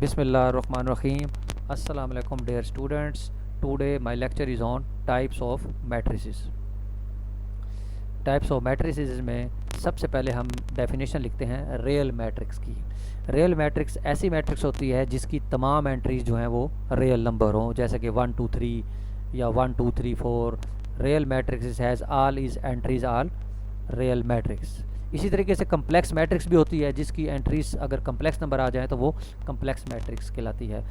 Bismillahirrahmanirrahim. Assalamu alaikum dear students. Today my lecture is on types of matrices. Types of matrices में सबसे पहले हम definition लिखते हैं रियल मैट्रिक्स की। रियल मैट्रिक्स ऐसी मैट्रिक्स होती है जिसकी तमाम एंट्रीज जो हैं वो रियल नंबर हों, जैसे कि 1 2 3 या 1 2 3 4। Real matrix has all is entries all real matrix. इसी तरीके से कम्प्लेक्स मैट्रिक्स भी होती है जिसकी एंट्रीज अगर कम्प्लेक्स नंबर आ जाए तो वो कम्प्लेक्स मैट्रिक्स कहलाती है।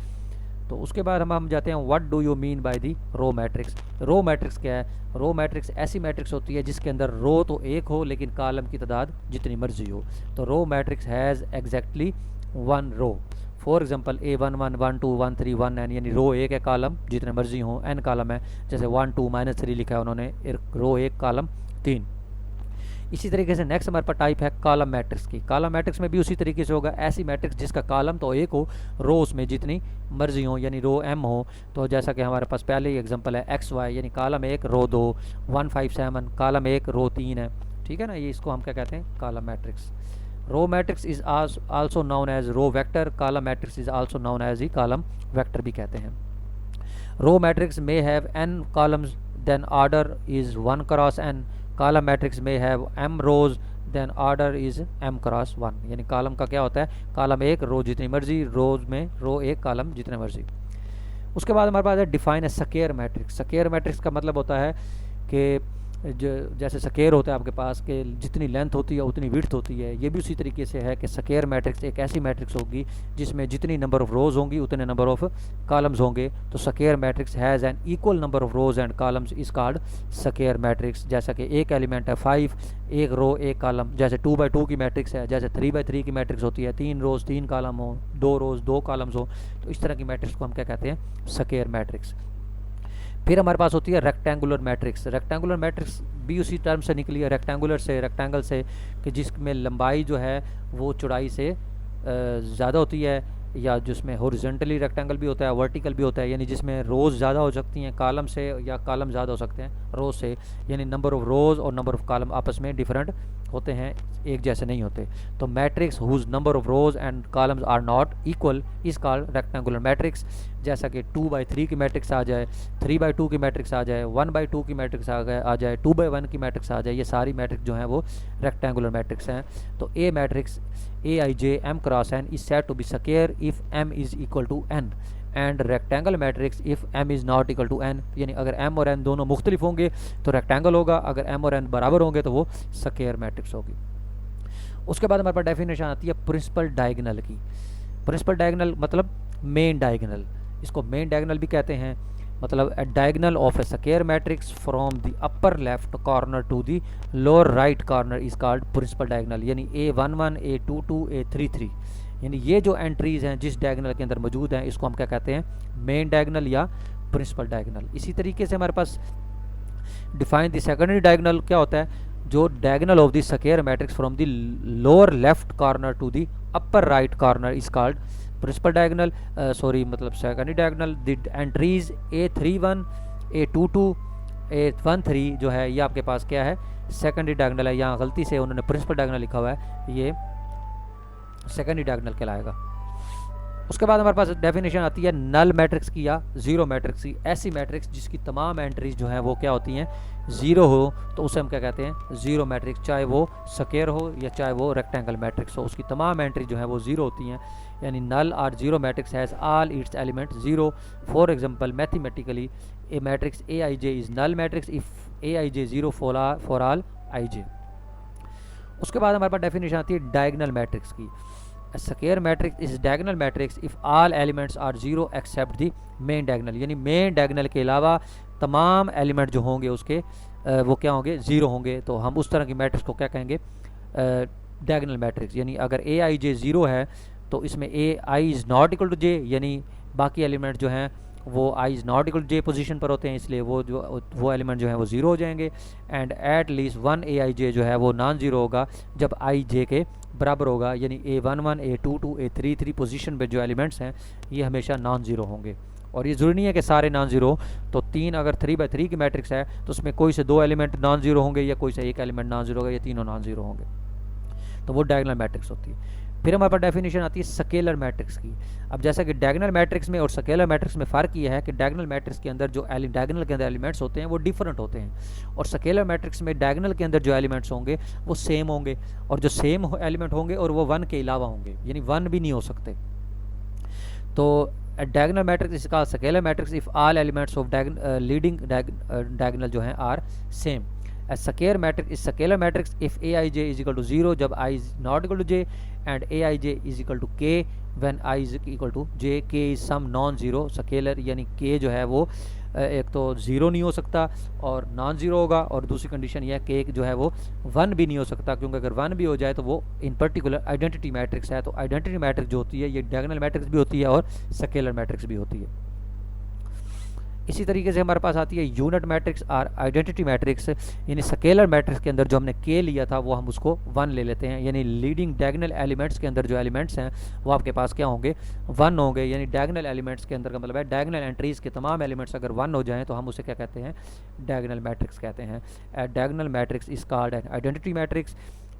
तो उसके बाद हम जाते हैं what do you mean by the row matrix. Row matrix क्या है? रो मैट्रिक्स ऐसी मैट्रिक्स होती है जिसके अंदर रो तो एक हो लेकिन कॉलम की तादाद जितनी मर्जी हो। तो row matrix has exactly 1 row. For example A1 1 1 2 1 3 1 n, यानी रो एक है, कॉलम जितने मर्जी हो, n कॉलम है। जैसे 1 2 -3 लिखा है उन्होंने, रो एक कॉलम 3। इसी तरीके से नेक्स्ट हमारे पास टाइप है कॉलम मैट्रिक्स की। कॉलम मैट्रिक्स में भी उसी तरीके से होगा, ऐसी मैट्रिक्स जिसका कॉलम तो एक हो, रो उसमें जितनी मर्जी हो, यानी रो m हो। तो जैसा कि हमारे पास पहले ही एग्जांपल है XY, यानी कॉलम एक रो 2, 1 5 7, कॉलम एक रो 3 है। ठीक है ना, ये इसको हम क्या कहते हैं? Column matrix. Row matrix is also known as row vector. Column matrix is also known as ही कॉलम वेक्टर भी कहते हैं। Row matrix may have n columns, then order is 1 cross n. Column matrix में है m rows, then order is m cross 1। यानी column का क्या होता है? कॉलम एक, रो जितनी मर्जी, रोज में रो एक, कॉलम जितने मर्जी। उसके बाद हमारे पास है डिफाइन है स्क्वायर मैट्रिक्स। स्क्वायर मैट्रिक्स का मतलब होता है कि जैसे स्क्वायर होता है आपके पास कि जितनी लेंथ होती है उतनी विड्थ होती है, ये भी उसी तरीके से है कि स्क्वायर मैट्रिक्स एक ऐसी मैट्रिक्स होगी जिसमें जितनी नंबर ऑफ रोज होंगी उतने नंबर ऑफ कॉलम्स होंगे। तो square matrix has an equal number of rose and columns is called square matrix. जैसा कि एक एलिमेंट है 5, एक रो एक कॉलम। जैसे 2 by 2 की मैट्रिक्स है, जैसे 3 by 3 की मैट्रिक्स होती है, 3 रोज 3 कॉलम हो, 2 रोज 2 कॉलम्स हो। तो इस तरह की मैट्रिक्स को हम क्या कहते हैं? Square matrix. फिर हमारे पास होती है रेक्टेंगुलर मैट्रिक्स। रेक्टेंगुलर मैट्रिक्स भी उसी टर्म से निकली है, रेक्टेंगुलर से, रेक्टेंगल से, कि जिसमें लंबाई जो है वो चौड़ाई से ज़्यादा होती है, या जिसमें हॉरिजॉन्टली रेक्टेंगल भी होता है, वर्टिकल भी होता है, यानी जिसमें रोज़ ज़्यादा हो सकती हैं कॉलम से, या कॉलम ज़्यादा हो सकते हैं रोज़ से। यानी नंबर ऑफ़ रोज़ और नंबर ऑफ़ कॉलम आपस में डिफरेंट होते हैं, एक जैसे नहीं होते। तो matrix whose number of rows and columns are not equal is called rectangular matrix. जैसा कि 2 by 3 की मैट्रिक्स आ जाए, 3 by 2 की मैट्रिक्स आ जाए, 1 by 2 की मैट्रिक्स आ जाए, 2 by 1 की मैट्रिक्स आ जाए, ये सारी मैट्रिक्स जो हैं वो रेक्टेंगुलर मैट्रिक्स हैं। तो ए matrix Aij m cross n is said to be square if m is equal to n, and rectangle matrix if m is not equal to n। यानी अगर m और n दोनों मुख्तलिफ होंगे तो रेक्टेंगल होगा, अगर m और n बराबर होंगे तो वो स्क्वायर मैट्रिक्स होगी। उसके बाद हमारे पास डेफिनेशन आती है प्रिंसिपल डायगोनल की। प्रिंसिपल डायगोनल मतलब मेन डायगोनल, इसको मेन डायगोनल भी कहते हैं। मतलब a diagonal of a square matrix from the upper left corner to the lower right corner is called principal diagonal। यानी A11 A22 A33, यानी ये जो एंट्रीज हैं जिस डायगोनल के अंदर मौजूद हैं इसको हम क्या कहते हैं? मेन डायगोनल या प्रिंसिपल डायगोनल। इसी तरीके से हमारे पास डिफाइन द सेकेंडरी डायगोनल क्या होता है? जो diagonal of the square matrix from the lower left corner to the upper right corner is called principal diagonal, मतलब secondary diagonal. The entries A31 A22 A13 जो है ये आपके पास क्या है? सेकेंडरी डायगोनल है। यहाँ गलती से उन्होंने प्रिंसिपल डायगोनल लिखा हुआ है, ये सेकेंडरी डायगोनल कहलाएगा। उसके बाद हमारे पास डेफिनेशन आती है नल मैट्रिक्स की या जीरो मैट्रिक्स की। ऐसी मैट्रिक्स जिसकी तमाम एंट्रीज जो हैं वो क्या होती हैं? जीरो हो, तो उसे हम क्या कहते हैं? Zero matrix. चाहे वो स्क्वायर हो या चाहे वो रेक्टेंगल मैट्रिक्स हो, उसकी तमाम एंट्री जो है वो जीरो होती हैं। यानी नल और zero matrix has all its element zero. For example mathematically a matrix Aij is null matrix if Aij zero for all Ij। उसके बाद हमारे पास डेफिनेशन आती है डायगोनल मैट्रिक्स की। A square matrix is diagonal matrix if all elements are zero except the main diagonal। यानी main diagonal के अलावा तमाम एलिमेंट जो होंगे उसके वो क्या होंगे? ज़ीरो होंगे। तो हम उस तरह की मैट्रिक्स को क्या कहेंगे? Diagonal matrix. यानी अगर Aij ज़ीरो है तो इसमें I is not equal to j, यानी बाकी एलिमेंट जो हैं वो I is not equal to j position पर होते हैं, इसलिए वो एलिमेंट जो है वो ज़ीरो हो जाएंगे। एंड एट लीस्ट 1 Aij जो है वो नॉन ज़ीरो होगा जब I j के बराबर होगा। यानी A11 A22 A33 पोजीशन पे जो एलिमेंट्स हैं ये हमेशा नॉन ज़ीरो होंगे। और ये ज़रूरी नहीं है कि सारे नॉन ज़ीरो। तो 3 अगर 3 by 3 की मैट्रिक्स है तो उसमें कोई से 2 एलिमेंट नॉन ज़ीरो होंगे या कोई से एक एलिमेंट नॉन ज़ीरो होगा या तीनों नॉन ज़ीरो होंगे, तो वो डायगोनल मैट्रिक्स होती है। फिर हमारे पास डेफिनेशन आती है स्केलर मैट्रिक्स की। अब जैसा कि डायगोनल मैट्रिक्स में और स्केलर मैट्रिक्स में फ़र्क ये है कि डायगोनल मैट्रिक्स के अंदर जो डायगोनल के अंदर एलिमेंट्स होते हैं वो डिफरेंट होते हैं, और स्केलर मैट्रिक्स में डायगोनल के अंदर जो एलिमेंट्स होंगे वो सेम होंगे, और जो सेम एलिमेंट होंगे और वो 1 के अलावा होंगे, यानी 1 भी नहीं हो सकते। तो a diagonal matrix is called scalar matrix if all elements of leading diagonal जो हैं are same. A scalar matrix is scalar matrix if aij is equal to 0 जब I is not equal to j, and aij is equal to k when I is equal to j. k is some non zero scalar, यानी k जो है वो एक तो zero नहीं हो सकता और नॉन ज़ीरो होगा, और दूसरी कंडीशन यह है कि जो है वो 1 भी नहीं हो सकता, क्योंकि अगर 1 भी हो जाए तो वो इन पर्टिकुलर आइडेंटिटी मैट्रिक्स है। तो आइडेंटिटी मैट्रिक्स जो होती है ये डायगोनल मैट्रिक्स भी होती है और स्केलर मैट्रिक्स भी होती है। इसी तरीके से हमारे पास आती है यूनिट मैट्रिक्स और आइडेंटिटी मैट्रिक्स, यानी स्केलर मैट्रिक्स के अंदर जो हमने के लिया था वो हम उसको 1 ले लेते हैं, यानी लीडिंग डायगोनल एलिमेंट्स के अंदर जो एलिमेंट्स हैं वो आपके पास क्या होंगे, 1 होंगे। यानी डायगोनल एलिमेंट्स के अंदर का मतलब है डायगोनल एंट्रीज के तमाम एलिमेंट्स अगर 1 हो जाएं तो हम उसे क्या कहते हैं, डायगोनल मैट्रिक्स कहते हैं। Diagonal matrix is called an identity matrix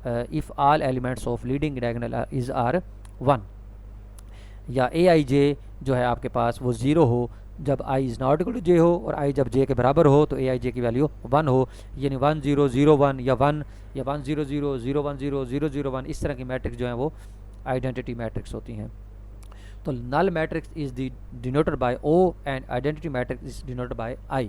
if all elements of leading diagonal is are 1, या aij जो है आपके पास वो 0 हो जब i is not equal to j हो, और i जब j के बराबर हो तो aij की वैल्यू 1 हो, यानी 1 0 0 1 या 1 या 1 0 0 0 1 0 0 0 1, इस तरह की मैट्रिक्स जो हैं वो आइडेंटिटी मैट्रिक्स होती हैं। तो null matrix is denoted by o and identity matrix is denoted by i।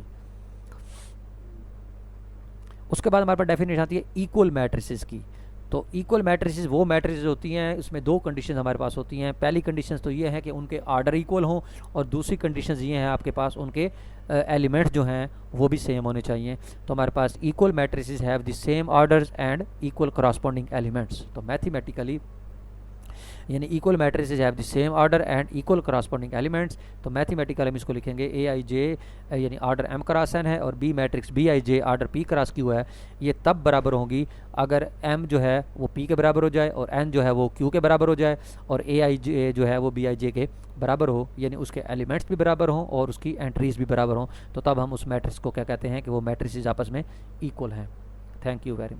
उसके बाद हमारे पास डेफिनेशन आती है इक्वल मैट्रिसेस की। तो इक्वल मैट्रिसेस वो मैट्रिसेस होती हैं, इसमें 2 कंडीशन हमारे पास होती हैं। पहली कंडीशन तो ये है कि उनके आर्डर इक्वल हों, और दूसरी कंडीशन ये हैं आपके पास उनके एलिमेंट्स जो हैं वो भी सेम होने चाहिए। तो हमारे पास equal matrices have the same orders and equal corresponding elements. तो मैथमेटिकली यानी equal matrices have the same order and equal corresponding elements. तो मैथमेटिकली हम इसको लिखेंगे aij यानी ऑर्डर m क्रॉस n है, और b matrix bij order p cross q है। ये तब बराबर होंगी अगर m जो है वो p के बराबर हो जाए और n जो है वो q के बराबर हो जाए, और aij जो है वो bij के बराबर हो, यानी उसके एलिमेंट्स भी बराबर हों और उसकी एंट्रीज भी बराबर हों। तो तब हम उस मैट्रिक्स को क्या कहते हैं कि वो मैट्रिसेस आपस में इक्वल हैं। Thank you very much.